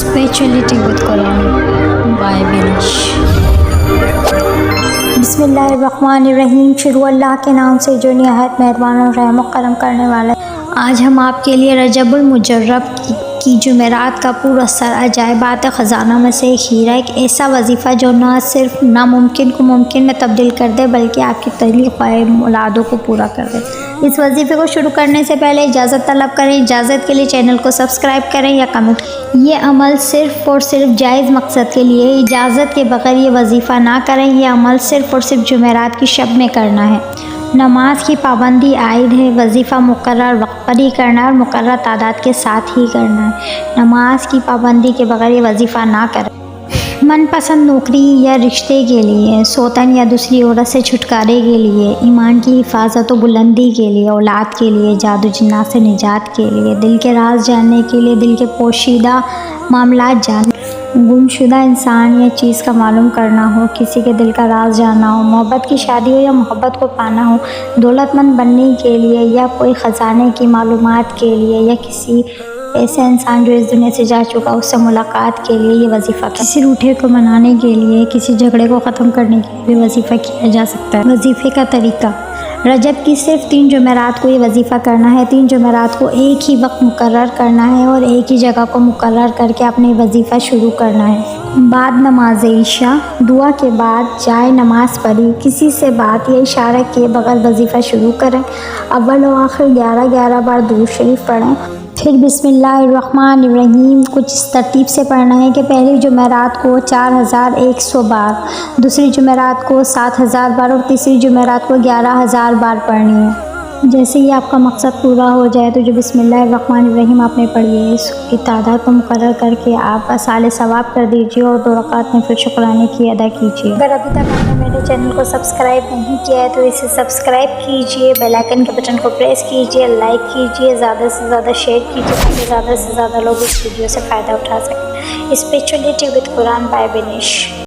Spirituality with Quran by Binish. बिस्मिल्लाहिर्रहमानिर्रहीम। शुरू अल्लाह के नाम से जो निहायत मेहरबान और रहम करम करने वाला है। आज हम आपके लिए रजबुल मुजर्रब की जुमेरात का पूरा सर अजायबात ख़जाना में से एक हीरा, एक ऐसा वजीफ़ा जो न सिर्फ नामुमकिन को मुमकिन में तब्दील कर दे बल्कि आपकी तहलील ख्वाहिश मुरादों को पूरा कर दे। इस वजीफ़े को शुरू करने से पहले इजाज़त तलब करें। इजाज़त के लिए चैनल को सब्सक्राइब करें या कमेंट। ये अमल सिर्फ़ और सिर्फ जायज़ मकसद के लिए, इजाज़त के बगैर ये वजीफ़ा ना करें। यह अमल सिर्फ़ और सिर्फ जुमेरात की शब में करना है। नमाज की पाबंदी आयद है। वजीफ़ा मुकर्रर वक्त पर ही करना है और मुकर्रर तादाद के साथ ही करना है। नमाज की पाबंदी के बगैर ये वजीफ़ा ना करें। मनपसंद नौकरी या रिश्ते के लिए, सौतन या दूसरी औरत से छुटकारे के लिए, ईमान की हिफाजत और बुलंदी के लिए, औलाद के लिए, जादू जिन्नात से निजात के लिए, दिल के राज जानने के लिए, दिल के पोशीदा मामलात जानने, गुमशुदा इंसान या चीज़ का मालूम करना हो, किसी के दिल का राज जानना हो, मोहब्बत की शादी हो या मोहब्बत को पाना हो, दौलतमंद बनने के लिए या कोई ख़जाने की मालूमात के लिए, या किसी ऐसे इंसान जो इस दुनिया से जा चुका उससे मुलाकात के लिए ये वजीफ़ा, किसी रूठे को मनाने के लिए, किसी झगड़े को ख़त्म करने के लिए वजीफ़ा किया जा सकता है। वजीफ़े का तरीका, रजब की सिर्फ 3 जुमेरात को ये वजीफ़ा करना है। 3 जुमेरात को एक ही वक्त मुकर्रर करना है और एक ही जगह को मुकर्रर करके अपने वजीफ़ा शुरू करना है। बाद नमाज इशा, दुआ के बाद जाए नमाज पढ़ी, किसी से बात या इशारा किए बगैर वजीफ़ा शुरू करें। अव्वल और आखिर 11-11 बार दुरूद शरीफ पढ़ें। फिर बिस्मिल्लाहिर्रहमानिर्रहीम कुछ इस तरतीब से पढ़ना है कि पहली जुमेरात को 4100 बार, दूसरी जुमेरात को 7000 बार और तीसरी जुमेरात को 11000 बार पढ़नी है। जैसे ही आपका मकसद पूरा हो जाए तो जो बिस्मिल्लाहिर्रहमानिर्रहीम आपने पढ़ी है इसकी तादाद को मुकर्रर करके आप असाले सवाब कर दीजिए और 2 रकात में फिर शुक्राने की अदा कीजिए। अगर अभी तक आपने मेरे चैनल को सब्सक्राइब नहीं किया है तो इसे सब्सक्राइब कीजिए, बेल आइकन के बटन को प्रेस कीजिए, लाइक कीजिए, ज़्यादा से ज़्यादा शेयर कीजिए ताकि ज़्यादा से ज़्यादा लोग इस वीडियो से फ़ायदा उठा सकें। Spirituality with Quran by बिनिश।